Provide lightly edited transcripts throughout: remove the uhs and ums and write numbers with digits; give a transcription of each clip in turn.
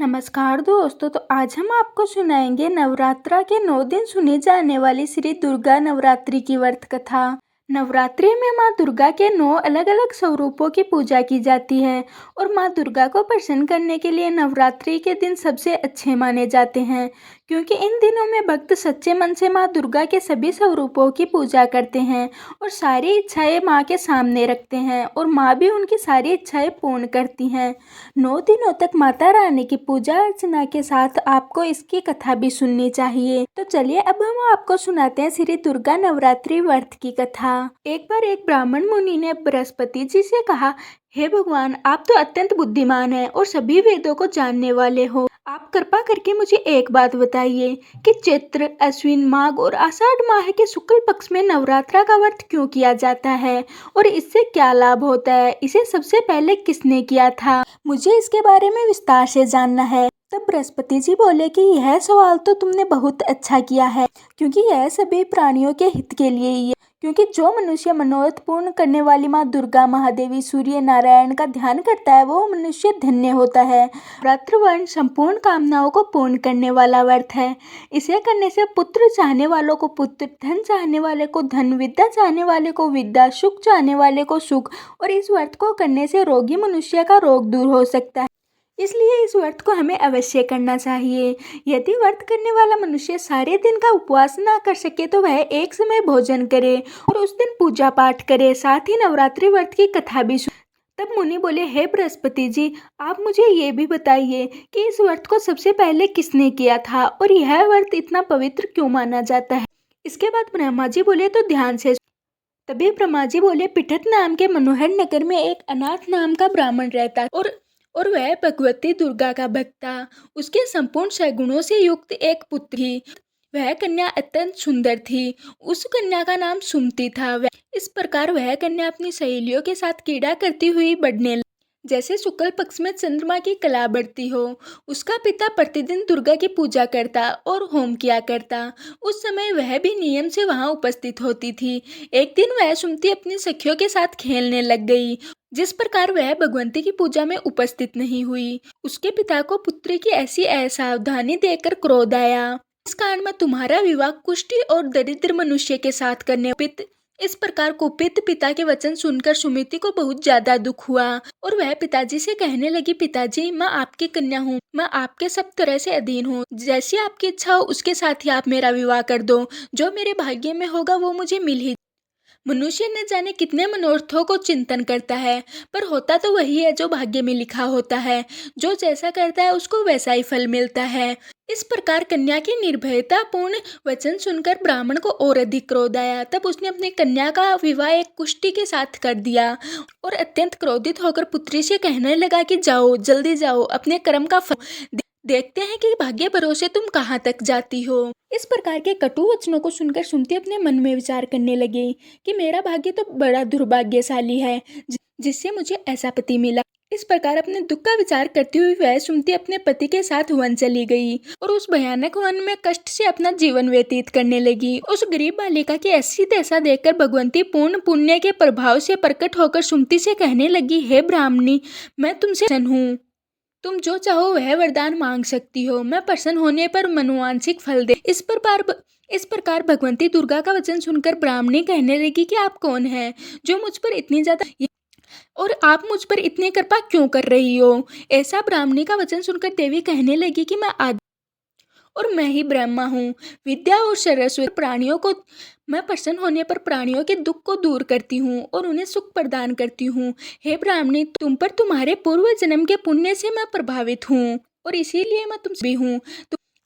नमस्कार दोस्तों। तो आज हम आपको सुनाएंगे नवरात्रा के 9 दिन सुनी जाने वाली श्री दुर्गा नवरात्रि की व्रत कथा। नवरात्रि में माँ दुर्गा के 9 अलग अलग स्वरूपों की पूजा की जाती है और माँ दुर्गा को प्रसन्न करने के लिए नवरात्रि के दिन सबसे अच्छे माने जाते हैं, क्योंकि इन दिनों में भक्त सच्चे मन से माँ दुर्गा के सभी स्वरूपों की पूजा करते हैं और सारी इच्छाएं माँ के सामने रखते हैं और माँ भी उनकी सारी इच्छाएं पूर्ण करती हैं। 9 दिनों तक माता रानी की पूजा अर्चना के साथ आपको इसकी कथा भी सुननी चाहिए। तो चलिए अब हम आपको सुनाते हैं श्री दुर्गा नवरात्रि व्रत की कथा। एक बार एक ब्राह्मण मुनि ने बृहस्पति जी से कहा, हे भगवान, आप तो अत्यंत बुद्धिमान हैं और सभी वेदों को जानने वाले हो। आप कृपा करके मुझे एक बात बताइए कि चैत्र, अश्विन, माघ और आषाढ़ माह के शुक्ल पक्ष में नवरात्रा का व्रत क्यों किया जाता है और इससे क्या लाभ होता है? इसे सबसे पहले किसने किया था? मुझे इसके बारे में विस्तार से जानना है। तब बृहस्पति जी बोले कि यह सवाल तो तुमने बहुत अच्छा किया है, क्योंकि यह सभी प्राणियों के हित के लिए ही है। क्योंकि जो मनुष्य मनोरथ पूर्ण करने वाली माँ दुर्गा, महादेवी, सूर्य नारायण का ध्यान करता है वो मनुष्य धन्य होता है। व्रत संपूर्ण कामनाओं को पूर्ण करने वाला व्रत है। इसे करने से पुत्र चाहने वालों को पुत्र, धन चाहने वाले को धन, विद्या चाहने वाले को विद्या, सुख चाहने वाले को सुख, और इस व्रत को करने से रोगी मनुष्य का रोग दूर हो सकता है। इसलिए इस व्रत को हमें अवश्य करना चाहिए। यदि व्रत करने वाला मनुष्य सारे दिन का उपवास ना कर सके तो वह एक समय भोजन करे और उस दिन पूजा पाठ करे, साथ ही नवरात्रि व्रत की कथा भी सुने। तब मुनि बोले, हे बृहस्पति जी, आप मुझे ये भी बताइए कि इस व्रत को सबसे पहले किसने किया था और यह व्रत इतना पवित्र क्यों माना जाता है? इसके बाद ब्रह्मा जी बोले, तो ध्यान से। तभी ब्रह्मा जी बोले, पिठत नाम के मनोहर नगर में एक अनाथ नाम का ब्राह्मण रहता और वह भगवती दुर्गा का भक्त था। उसके संपूर्ण सद्गुणों से युक्त एक पुत्र थी। वह कन्या अत्यंत सुंदर थी। उस कन्या का नाम सुमति था। इस प्रकार वह कन्या अपनी सहेलियों के साथ क्रीड़ा करती हुई बढ़ने लगी। जैसे शुक्ल पक्ष में चंद्रमा की कला बढ़ती हो। उसका पिता प्रतिदिन दुर्गा की पूजा करता और होम किया करता। उस समय वह भी नियम से वहां उपस्थित होती थी। एक दिन वह सुमति अपनी सखियों के साथ खेलने लग गई। जिस प्रकार वह भगवंती की पूजा में उपस्थित नहीं हुई, उसके पिता को पुत्री की ऐसी असावधानी देखकर क्रोध आया। इस कारण मैं तुम्हारा विवाह कुष्ठी और दरिद्र मनुष्य के साथ करने। इस प्रकार कुपित पिता के वचन सुनकर सुमिति को बहुत ज्यादा दुख हुआ और वह पिताजी से कहने लगी, पिताजी, मैं आपकी कन्या हूँ, मैं आपके सब तरह से अधीन हूँ। जैसी आपकी इच्छा हो उसके साथ ही आप मेरा विवाह कर दो। जो मेरे भाग्य में होगा वो मुझे मिल ही। मनुष्य न जाने कितने मनोरथों को चिंतन करता है, पर होता तो वही है जो भाग्य में लिखा होता है। जो जैसा करता है उसको वैसा ही फल मिलता है। इस प्रकार कन्या की निर्भयता पूर्ण वचन सुनकर ब्राह्मण को और अधिक क्रोध आया। तब उसने अपनी कन्या का विवाह एक कुष्ठी के साथ कर दिया और अत्यंत क्रोधित होकर पुत्री से कहने लगा कि जाओ, जल्दी जाओ, अपने कर्म का फल देखते हैं कि भाग्य भरोसे तुम कहाँ तक जाती हो। इस प्रकार के कटु वचनों को सुनकर सुमति अपने मन में विचार करने लगी कि मेरा भाग्य तो बड़ा दुर्भाग्यशाली है जिससे मुझे ऐसा पति मिला। इस प्रकार अपने दुख का विचार करती हुई वह सुमति अपने पति के साथ वन चली गई और उस भयानक वन में कष्ट से अपना जीवन व्यतीत करने लगी। उस गरीब बालिका की ऐसी दशा देखकर भगवंती पूर्ण पुण्य के प्रभाव से प्रकट होकर सुमति से कहने लगी, हे ब्राह्मणी, मैं तुमसे प्रसन्न हूँ। तुम जो चाहो वह वरदान मांग सकती हो। मैं प्रसन्न होने पर मनोवांछिक फल दे। इस प्रकार भगवंती दुर्गा का वचन सुनकर ब्राह्मणी कहने लगी कि आप कौन हैं जो मुझ पर इतनी ज्यादा और आप मुझ पर इतनी कृपा क्यों कर रही हो? ऐसा ब्राह्मणी का वचन सुनकर देवी कहने लगी कि मैं आदि और मैं ही ब्रह्मा हूँ। विद्या और सरस्वती प्राणियों को मैं प्रसन्न होने पर प्राणियों के दुख को दूर करती हूँ और उन्हें सुख प्रदान करती हूँ। हे ब्राह्मणी, तुम पर तुम्हारे पूर्व जन्म के पुण्य से मैं प्रभावित हूँ और इसीलिए मैं तुमसे भी हूँ।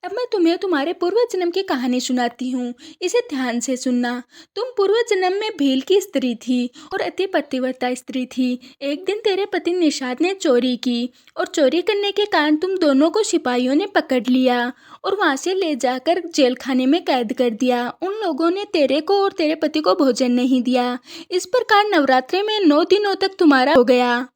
अब मैं तुम्हें तुम्हारे पूर्व जन्म की कहानी सुनाती हूँ, इसे ध्यान से सुनना। तुम पूर्व जन्म में भील की स्त्री थी और अति पतिव्रता स्त्री थी। एक दिन तेरे पति निषाद ने चोरी की और चोरी करने के कारण तुम दोनों को सिपाहियों ने पकड़ लिया और वहां से ले जाकर जेल खाने में कैद कर दिया। उन लोगों ने तेरे को और तेरे पति को भोजन नहीं दिया। इस प्रकार नवरात्रि में 9 दिनों तक तुम्हारा हो गया।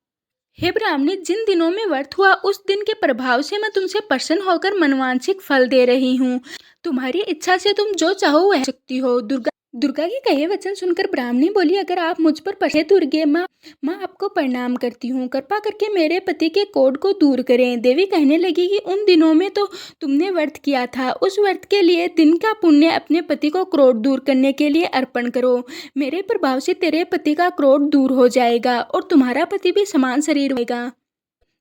हे ब्राह्मणी, जिन दिनों में व्रत हुआ उस दिन के प्रभाव से मैं तुमसे प्रसन्न होकर मनवांछिक फल दे रही हूँ। तुम्हारी इच्छा से तुम जो चाहो वह सकती हो। दुर्गा दुर्गा के कहे वचन सुनकर ब्राह्मणी बोली, अगर आप मुझ पर हे दुर्गे माँ, आपको प्रणाम करती हूँ, कृपा करके मेरे पति के क्रोध को दूर करें। देवी कहने लगी कि उन दिनों में तो तुमने व्रत किया था, उस व्रत के लिए दिन का पुण्य अपने पति को क्रोध दूर करने के लिए अर्पण करो। मेरे प्रभाव से तेरे पति का क्रोध दूर हो जाएगा और तुम्हारा पति भी समान शरीर होगा।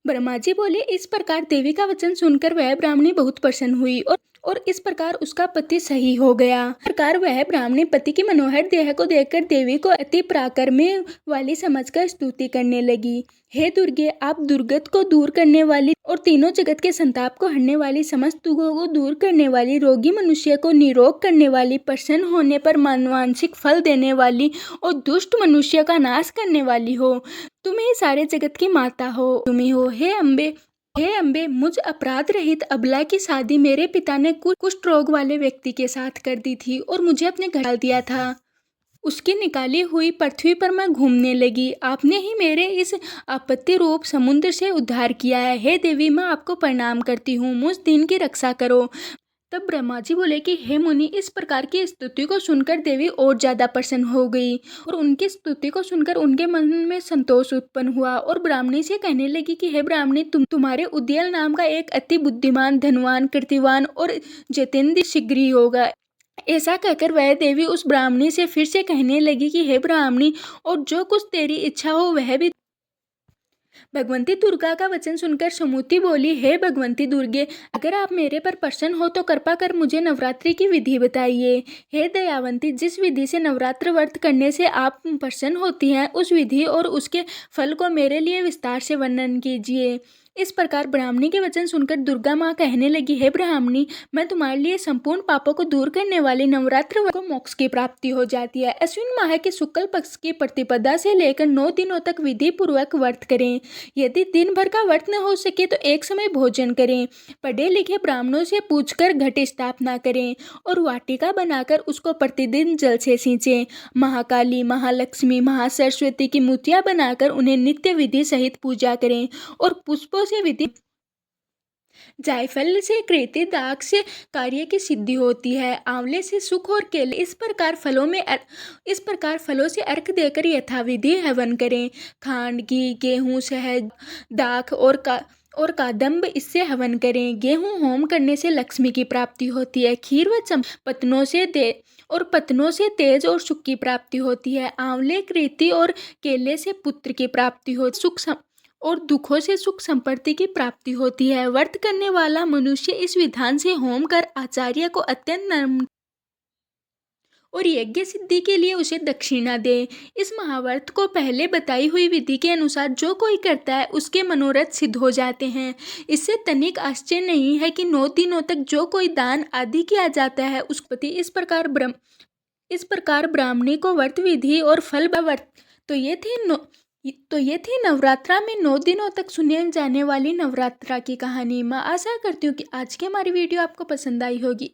ब्रह्मा जी बोले, इस प्रकार देवी का वचन सुनकर वह ब्राह्मणी बहुत प्रसन्न हुई और इस प्रकार उसका पति सही हो गया। इस प्रकार वह ब्राह्मणी पति की मनोहर देह को देखकर देवी को अति पराक्रमी वाली समझकर स्तुति करने लगी। हे दुर्गे, आप दुर्गत को दूर करने वाली और तीनों जगत के संताप को हरने वाली, समस्त दुखों को दूर करने वाली, रोगी मनुष्य को निरोग करने वाली, प्रसन्न होने पर मनवांछित फल देने वाली और दुष्ट मनुष्य का नाश करने वाली हो। तुम ही सारे जगत की माता हो, तुम ही हो। हे अम्बे, मुझ अपराध रहित अबला की शादी मेरे पिता ने कुष्ठ रोग वाले व्यक्ति के साथ कर दी थी और मुझे अपने घर डाल दिया था। उसकी निकाली हुई पृथ्वी पर मैं घूमने लगी। आपने ही मेरे इस आपत्ति रूप समुद्र से उद्धार किया है। हे देवी, मैं आपको प्रणाम करती हूँ, मुझ दीन की रक्षा करो। तब ब्रह्मा जी बोले कि हे मुनि, इस प्रकार की स्तुति को सुनकर देवी और ज्यादा प्रसन्न हो गई और उनकी स्तुति को सुनकर उनके मन में संतोष उत्पन्न हुआ और ब्राह्मणी से कहने लगी कि हे ब्राह्मणी, तुम्हारे उद्यल नाम का एक अति बुद्धिमान, धनवान, कीर्तिवान और जितेंद्र शीघ्र ही होगा। ऐसा कहकर वह देवी उस ब्राह्मणी से फिर से कहने लगी कि हे ब्राह्मणी, और जो कुछ तेरी इच्छा हो वह भी। भगवंती दुर्गा का वचन सुनकर सुमति बोली, हे भगवंती दुर्गे, अगर आप मेरे पर प्रसन्न हो तो कृपा कर मुझे नवरात्रि की विधि बताइए। हे दयावंती, जिस विधि से नवरात्र व्रत करने से आप प्रसन्न होती हैं, उस विधि और उसके फल को मेरे लिए विस्तार से वर्णन कीजिए। इस प्रकार ब्राह्मणी के वचन सुनकर दुर्गा माँ कहने लगी, हे ब्राह्मणी, मैं तुम्हारे लिए संपूर्ण पापों को दूर करने वाली नवरात्र व्रत को मोक्ष की प्राप्ति हो जाती है। अश्विन माह के शुक्ल पक्ष की प्रतिपदा से लेकर 9 दिनों तक विधि पूर्वक व्रत करें। यदि दिन भर का व्रत न हो सके तो एक समय भोजन करें। पढ़े लिखे ब्राह्मणों से पूछकर घट स्थापना करें और वाटिका बनाकर उसको प्रतिदिन जल से सींचें। महाकाली, महालक्ष्मी, महासरस्वती की मूर्तियां बनाकर उन्हें नित्य विधि सहित पूजा करें और पुष्पों से विधि। जायफल से, कृति, दाग से कार्य की सिद्धि होती है। आंवले से सुख और केले, इस प्रकार फलों से अर्घ देकर यथाविधि हवन करें। खांड, घी, गेहूं, शहद, दाख और कादम्ब, इससे हवन करें। गेहूं होम करने से लक्ष्मी की प्राप्ति होती है। खीर व पत्तनों से तेज और सुख की प्राप्ति होती है। आंवले, कृति और केले से पुत्र की प्राप्ति होती है और दुखों से सुख संपत्ति की प्राप्ति होती है। व्रत करने वाला मनुष्य इस विधान से होम कर आचार्य को अत्यंत नम्र और यज्ञ सिद्धि के लिए उसे दक्षिणा दे। इस महाव्रत को पहले बताई हुई विधि के अनुसार जो कोई करता है उसके मनोरथ सिद्ध हो जाते हैं। इससे तनिक आश्चर्य नहीं है कि 9 दिनों तक जो कोई दान आदि किया जाता है उस पति इस प्रकार ब्राह्मणी को व्रत विधि और फल व्रत। तो ये थी नवरात्रा में 9 दिनों तक सुने जाने वाली नवरात्रा की कहानी। मैं आशा करती हूँ कि आज की हमारी वीडियो आपको पसंद आई होगी।